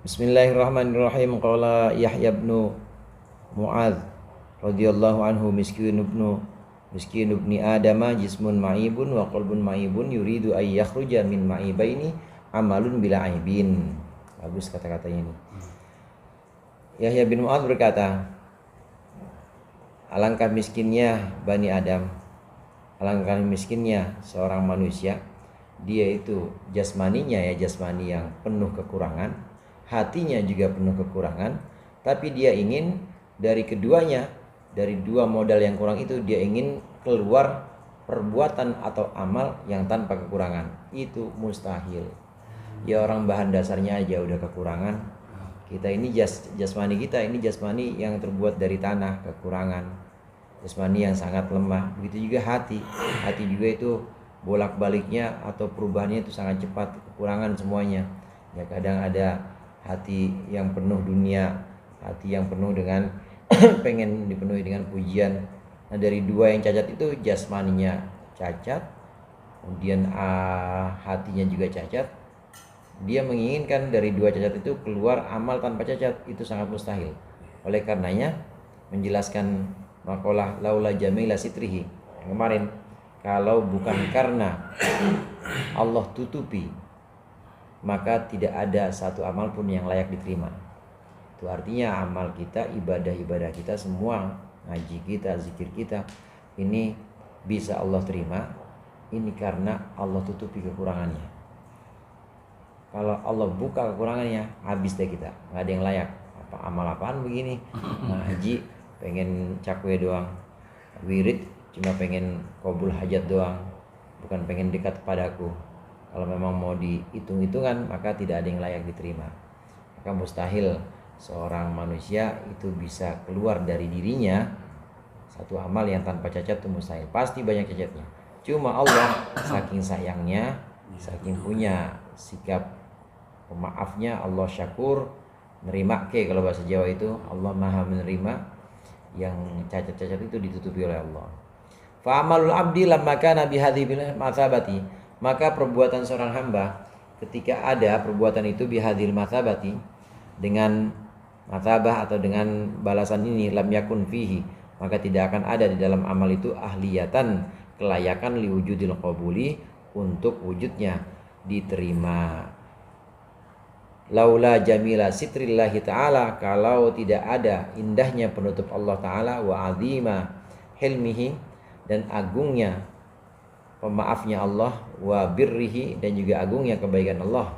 Bismillahirrahmanirrahim. Qala Yahya bin Mu'adz radhiyallahu anhu miskin ibni Adama jismun ma'ibun wa qalbun ma'ibun yuridu ay yakhruja min ma'ibaini amalun bila aibin. Bagus kata-katanya ini. Yahya bin Mu'adz berkata, alangkah miskinnya Bani Adam, alangkah miskinnya seorang manusia. Dia itu jasmani yang penuh kekurangan, hatinya juga penuh kekurangan, tapi dia ingin dari keduanya, dari dua modal yang kurang itu, dia ingin keluar perbuatan atau amal yang tanpa kekurangan. Itu mustahil. Ya, orang bahan dasarnya aja udah kekurangan. Kita ini jasmani yang terbuat dari tanah, kekurangan. Jasmani yang sangat lemah. Begitu juga hati juga itu bolak-baliknya atau perubahannya itu sangat cepat, kekurangan semuanya. Ya, kadang ada hati yang penuh dunia, hati yang penuh dengan pengen dipenuhi dengan pujian. Nah, dari dua yang cacat itu jasmaninya cacat, kemudian hatinya juga cacat. Dia menginginkan dari dua cacat itu keluar amal tanpa cacat, itu sangat mustahil. Oleh karenanya menjelaskan maqalah laula jamila sitrihi yang kemarin, kalau bukan karena Allah tutupi, maka tidak ada satu amal pun yang layak diterima. Itu artinya amal kita, ibadah kita semua, ngaji kita, zikir kita, ini bisa Allah terima. Ini karena Allah tutupi kekurangannya. Kalau Allah buka kekurangannya, habis deh kita, nggak ada yang layak. Apa amal apaan begini? Ngaji pengen cakwe doang, wirid cuma pengen qabul hajat doang, bukan pengen dekat padaku. Kalau memang mau dihitung-hitungan, maka tidak ada yang layak diterima. Maka mustahil seorang manusia itu bisa keluar dari dirinya satu amal yang tanpa cacat, itu mustahil. Pasti banyak cacatnya. Cuma Allah saking sayangnya, saking punya sikap pemaafnya, Allah syakur, nerima ke kalau bahasa Jawa itu, Allah maha menerima yang cacat-cacat itu ditutupi oleh Allah. Fa amalul abdi lamma kana bihadhi bil mathabati, maka perbuatan seorang hamba ketika ada perbuatan itu bihadhil mathabati, dengan mathabah atau dengan balasan ini, lam yakun fihi, maka tidak akan ada di dalam amal itu ahliyatan, kelayakan liwujudil qabuli, untuk wujudnya diterima. Laula jamila sitrillahi ta'ala, kalau tidak ada indahnya penutup Allah ta'ala, wa azima hilmihi, dan agungnya pemaafnya Allah, wa birrihi, dan juga agungnya kebaikan Allah,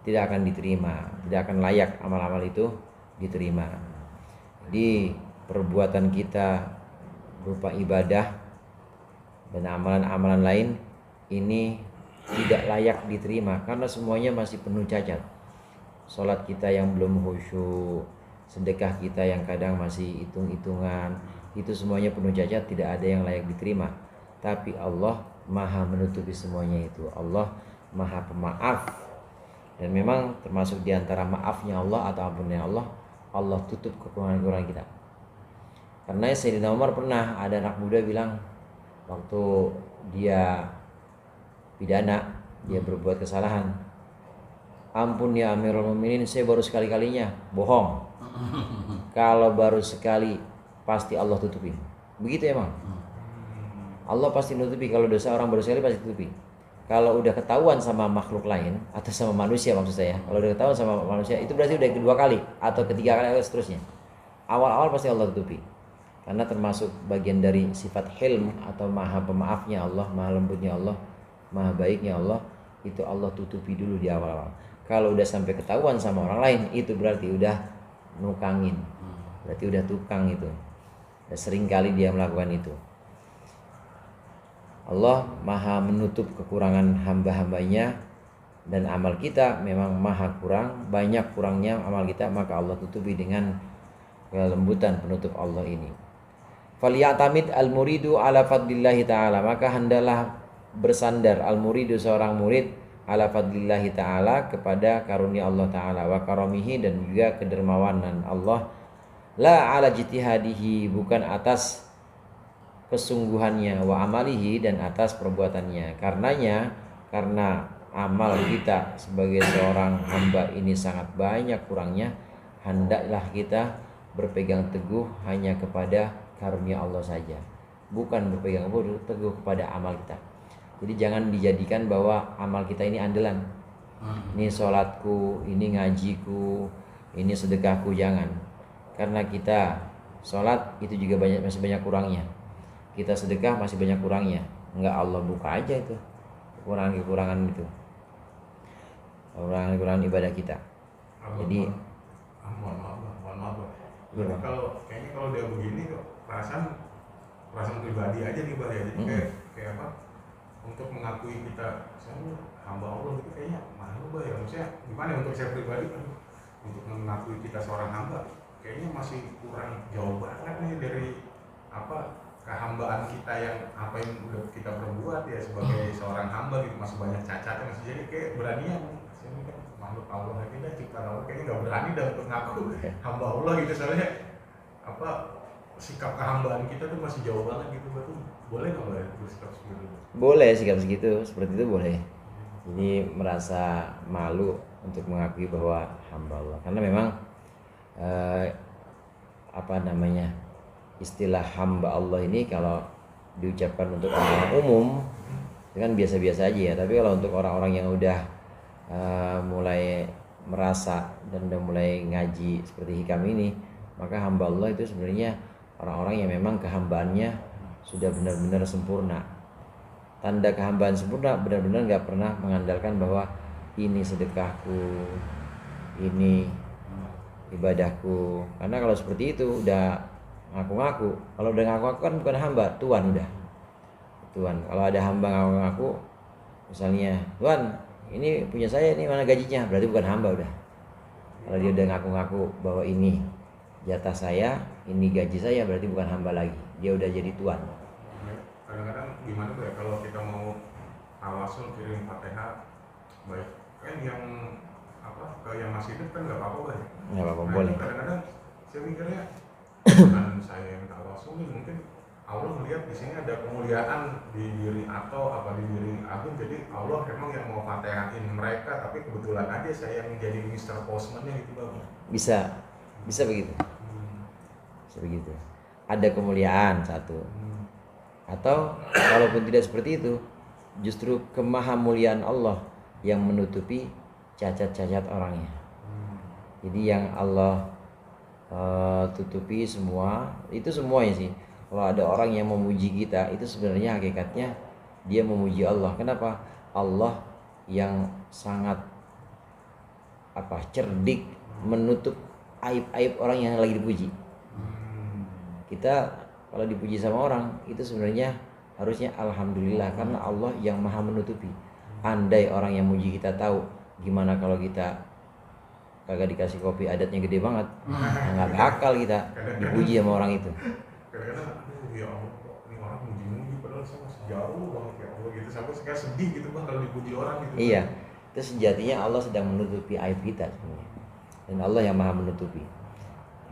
tidak akan diterima, tidak akan layak amal-amal itu diterima. Jadi perbuatan kita berupa ibadah dan amalan-amalan lain ini tidak layak diterima karena semuanya masih penuh cacat. Salat kita yang belum khusyuk, sedekah kita yang kadang masih hitung-hitungan, itu semuanya penuh cacat, tidak ada yang layak diterima. Tapi Allah maha menutupi semuanya itu. Allah maha pemaaf. Dan memang termasuk diantara maafnya Allah atau ampunnya Allah, Allah tutup kekurangan-kekurangan kita. Karena Sayyidina Umar pernah ada anak muda bilang, waktu dia pidana, dia berbuat kesalahan, ampun ya Amirul Mukminin, saya baru sekali-kalinya. Bohong. Kalau baru sekali pasti Allah tutupi. Begitu emang. Allah pasti nutupi. Kalau dosa orang baru sekali pasti tutupi. Kalau udah ketahuan sama makhluk lain atau sama manusia, maksud saya, kalau udah ketahuan sama manusia, itu berarti udah kedua kali atau ketiga kali atau seterusnya. Awal-awal pasti Allah tutupi. Karena termasuk bagian dari sifat hilm atau maha pemaafnya Allah, maha lembutnya Allah, maha baiknya Allah, itu Allah tutupi dulu di awal-awal. Kalau udah sampai ketahuan sama orang lain, itu berarti udah nukangin, berarti udah tukang itu. Dan sering kali dia melakukan itu. Allah maha menutup kekurangan hamba-hambanya, dan amal kita memang maha kurang, banyak kurangnya amal kita, maka Allah tutupi dengan kelembutan penutup Allah ini. Falyatamid al-muridu ala fadlillahi ta'ala, maka hendalah bersandar al-muridu seorang murid ala fadlillahi ta'ala, kepada karunia Allah ta'ala, wa karamihi, dan juga kedermawanan Allah, la ala jitihadihi, bukan atas kesungguhannya, wa amalihi, dan atas perbuatannya. Karena amal kita sebagai seorang hamba ini sangat banyak kurangnya, hendaklah kita berpegang teguh hanya kepada karunia Allah saja, bukan berpegang teguh kepada amal kita. Jadi jangan dijadikan bahwa amal kita ini andalan. Ini sholatku, ini ngajiku, ini sedekahku, jangan. Karena kita sholat itu juga masih banyak kurangnya. Kita sedekah masih banyak kurangnya. Enggak, Allah buka aja itu kekurangan-kekurangan itu. Kekurangan ibadah kita. Jadi mohon maaf. Kayaknya kalau dia begini kok perasaan pribadi aja nih Bah ya. Jadi kayak apa? Untuk mengakui kita saya hamba Allah gitu kayaknya malu Bah ya. Maksudnya gimana untuk saya pribadi untuk mengakui kita seorang hamba kayaknya masih kurang jauh banget nih dari apa kehambaan kita yang apa yang udah kita perbuat ya sebagai seorang hamba gitu, masih banyak cacatnya, masih jadi kayak beranian ini kan makhluk Allah lagi dah, ciptaan Allah, kayaknya nggak berani dah untuk ngaku hamba Allah gitu, soalnya apa sikap kehambaan kita tuh masih jauh banget gitu. Betul, boleh nggak Mbak bersikap seperti itu? Boleh sikap segitu, seperti itu boleh. Jadi merasa malu untuk mengakui bahwa hamba Allah, karena memang istilah hamba Allah ini kalau diucapkan untuk orang umum itu kan biasa-biasa aja ya, tapi kalau untuk orang-orang yang udah mulai merasa dan udah mulai ngaji seperti Hikam ini, maka hamba Allah itu sebenarnya orang-orang yang memang kehambaannya sudah benar-benar sempurna. Tanda kehambaan sempurna benar-benar nggak pernah mengandalkan bahwa ini sedekahku, ini ibadahku. Karena kalau seperti itu udah ngaku-ngaku. Kalau udah ngaku-ngaku kan bukan hamba, tuan udah. Tuan. Kalau ada hamba ngaku-ngaku, misalnya, "Tuan, ini punya saya, ini mana gajinya?" Berarti bukan hamba udah. Kalau dia udah ngaku-ngaku bahwa ini jatah saya, ini gaji saya, berarti bukan hamba lagi. Dia udah jadi tuan. Kadang-kadang gimana tuh ya kalau kita mau tawasul kirim Fatihah, baik kan yang apa ke yang masih hidup kan nggak apa-apa Bah. Nggak apa-apa, Nah, boleh. Kadang-kadang saya mikirnya bukan saya yang tawasul nih, mungkin Allah melihat di sini ada kemuliaan di diri atau apa di diri Agung, jadi Allah memang yang mau Fatihain mereka, tapi kebetulan aja saya yang jadi Mr. Postman-nya gitu Bang. Bisa begitu. Bisa begitu. Ada kemuliaan satu. Atau walaupun tidak seperti itu, justru kemahamuliaan Allah yang menutupi cacat-cacat orangnya. Jadi yang Allah tutupi semua, itu semuanya sih. Kalau ada orang yang memuji kita, itu sebenarnya hakikatnya dia memuji Allah. Kenapa? Allah yang sangat cerdik menutup aib-aib orang yang lagi dipuji. Kita kalau dipuji sama orang itu sebenarnya harusnya alhamdulillah, karena Allah yang maha menutupi. Andai orang yang muji kita tahu gimana kalau kita kagak dikasih kopi adatnya gede banget, nggak bakal kita dipuji sama orang itu. Kadang-kadang ya Allah, ini orang muji-muji padahal saya masih jauh banget ya Allah gitu, sampai saya sedih gitu Bang kalau dipuji orang gitu. Iya, itu sejatinya Allah sedang menutupi aib kita sebenarnya, dan Allah yang maha menutupi.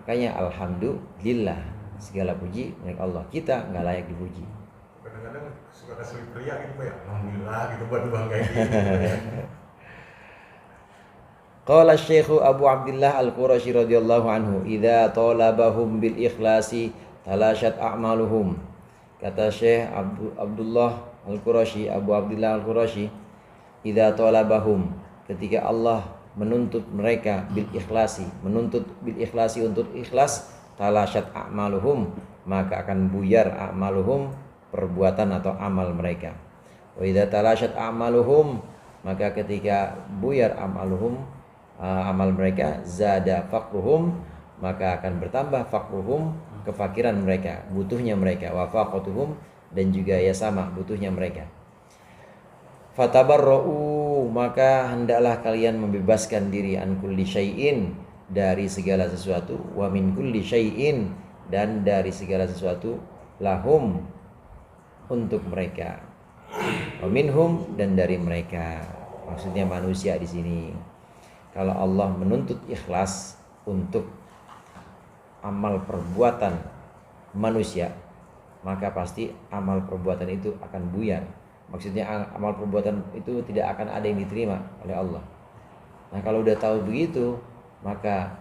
Makanya alhamdulillah, segala puji milik Allah, kita nggak layak dipuji. Kadang-kadang suka kasih teriak gitu Pak ya, alhamdulillah gitu buat bangga gitu. Qala Syekh Abu Abdullah Al-Qurashi radhiyallahu anhu, "Idza talabahum bil ikhlasi talashat a'maluhum." Kata Syekh Abdullah Al-Qurashi, Abu Abdullah Al-Qurashi, "Idza talabahum," ketika Allah menuntut mereka bil ikhlasi, menuntut bil ikhlasi untuk ikhlas, talashat a'maluhum, maka akan buyar a'maluhum, perbuatan atau amal mereka. Wa idza talashat a'maluhum, maka ketika buyar amaluhum, amal mereka, zada faqruhum, maka akan bertambah faqruhum, kefakiran mereka, butuhnya mereka, wa faqatuhum, dan juga ya sama butuhnya mereka. Fatabarra'u, maka hendaklah kalian membebaskan diri, an kulli syai'in, dari segala sesuatu, wa min kulli syai'in, dan dari segala sesuatu, lahum, untuk mereka, wa minhum, dan dari mereka. Maksudnya manusia di sini. Kalau Allah menuntut ikhlas untuk amal perbuatan manusia, maka pasti amal perbuatan itu akan buyar. Maksudnya amal perbuatan itu tidak akan ada yang diterima oleh Allah. Nah kalau udah tahu begitu, maka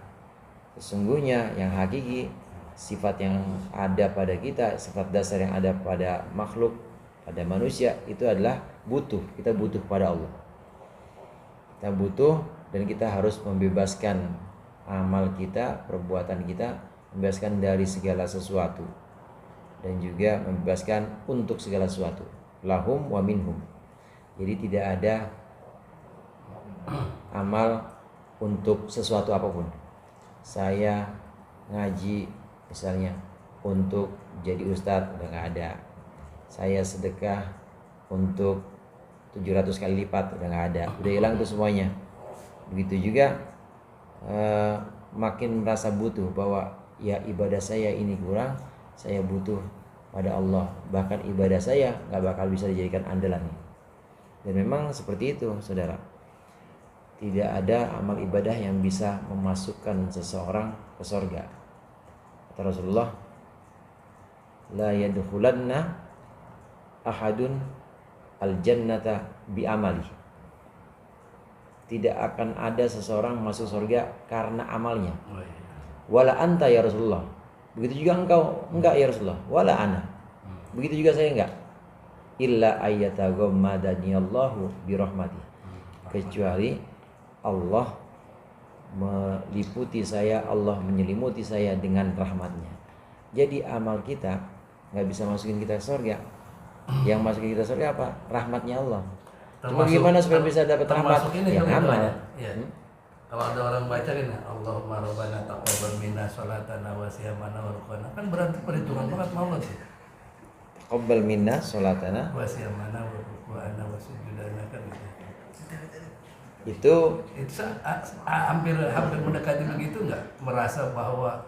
sesungguhnya yang hakiki, sifat yang ada pada kita, sifat dasar yang ada pada makhluk, pada manusia, itu adalah butuh. Kita butuh pada Allah. Kita butuh, dan kita harus membebaskan amal kita, perbuatan kita, membebaskan dari segala sesuatu, dan juga membebaskan untuk segala sesuatu. Lahum wa minhum. Jadi tidak ada amal untuk sesuatu apapun. Saya ngaji misalnya untuk jadi ustadz, udah nggak ada. Saya sedekah untuk 700 kali lipat, udah nggak ada, udah hilang tuh semuanya. Begitu juga makin merasa butuh bahwa ya ibadah saya ini kurang, saya butuh pada Allah. Bahkan ibadah saya nggak bakal bisa dijadikan andalan. Dan memang seperti itu, saudara. Tidak ada amal ibadah yang bisa memasukkan seseorang ke surga. Kata Rasulullah, la yadkhulanna ahadun al-jannata bi amali. Tidak akan ada seseorang masuk surga karena amalnya. Wala anta ya Rasulullah. Begitu juga engkau, enggak ya Rasulullah. Wala ana. Begitu juga saya enggak. Illa ayyataghammadani Allahu bi rahmati. Kecuali Allah meliputi saya, Allah menyelimuti saya dengan rahmatnya. Jadi amal kita nggak bisa masukin kita ke surga. Yang masukin kita surga apa? Rahmatnya Allah. Cuma gimana supaya bisa dapat rahmat? Yang amal. Ya. Kalau ada orang baca ini, Allahumma rabbana taqabbal minna sholatana wa siyamana wa rukana, kan berarti perhitungan banget Maulid ya. Taqabbal minna sholatana wa siyamana wa rukana wa sujudana, kan gitu. Itu hampir mendekati begitu nggak? Merasa bahwa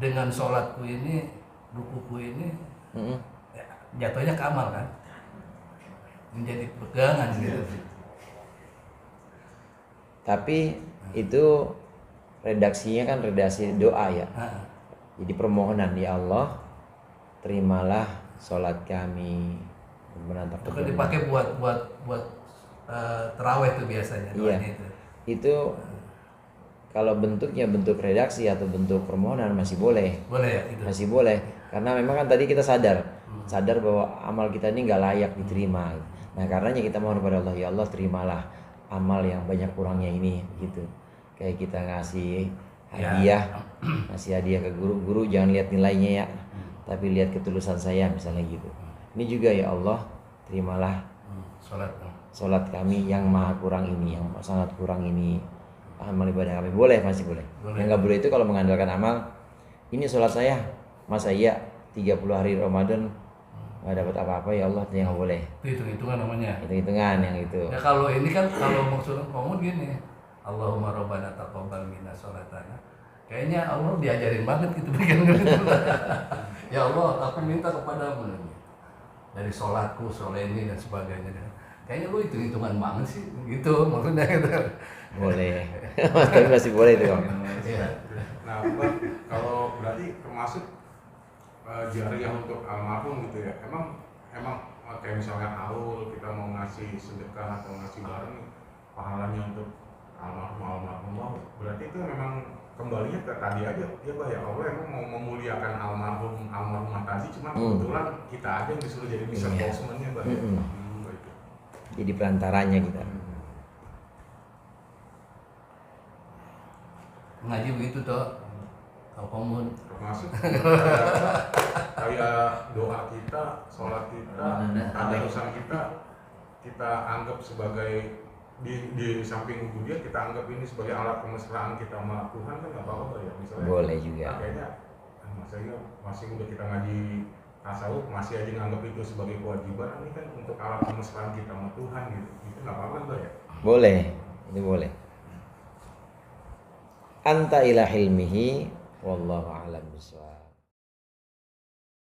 dengan sholatku ini, rukuku ini, ya, jatuhnya ke amal kan? Menjadi pegangan gitu. Tapi itu redaksinya kan redaksi doa ya. Jadi permohonan, ya Allah, terimalah sholat kami. Itu kan dipakai buat terawih itu biasanya. Iya. Itu kalau bentuknya bentuk redaksi atau bentuk permohonan masih boleh. Boleh ya, gitu. Masih boleh. Karena memang kan tadi kita sadar bahwa amal kita ini nggak layak diterima. Nah karenanya kita mohon kepada Allah, ya Allah terimalah amal yang banyak kurangnya ini, gitu. Kayak kita ngasih hadiah, ngasih hadiah ke guru jangan lihat nilainya ya, tapi lihat ketulusan saya misalnya gitu. Ini juga ya Allah terimalah sholat kami yang maha kurang ini, yang sangat kurang ini, amal ibadah kami. Boleh, masih boleh. Yang nggak boleh itu kalau mengandalkan amal, ini sholat saya masa iya 30 hari Ramadan nggak dapat apa-apa, ya Allah, itu yang nggak boleh. Itu hitungan namanya. Hitungan yang itu. Ya kalau ini kan, kalau maksudnya kamu gini, Allahumma rabbana taqabbal minna sholatana. Kayaknya Allah diajarin banget gitu bikin gitu. Ya Allah, aku minta kepadamu dari sholatku, ini dan sebagainya. Kayaknya lu itu hitungan banget sih, gitu maksudnya gitu. Boleh, tapi masih boleh itu Om. Nah, kalau berarti termasuk jariah untuk almarhum gitu ya. Emang kayak misalnya haul kita mau ngasih sedekah atau ngasih barang, pahalanya untuk almarhum mau. Berarti itu memang kembalinya ke tadi aja ya Bah, ya Allah emang mau memuliakan almarhumah tadi, cuma kebetulan kita aja yang disuruh jadi bisa konsumennya Bah. Jadi perantaranya kita. Ngaji begitu toh. Kamu termasuk kayak doa kita, sholat kita, urusan kita anggap sebagai di samping dia kita anggap ini sebagai alat kemesraan kita sama Tuhan, kan nggak apa-apa ya misalnya. Boleh juga. Kayaknya masih udah kita ngaji tasawuf masih aja nganggap itu sebagai kewajiban, ini kan untuk alat kemesraan kita sama Tuhan gitu. Itu nggak apa-apa ya? Boleh, itu boleh. Anta ila hilmihi wallahu a'lam bishawab.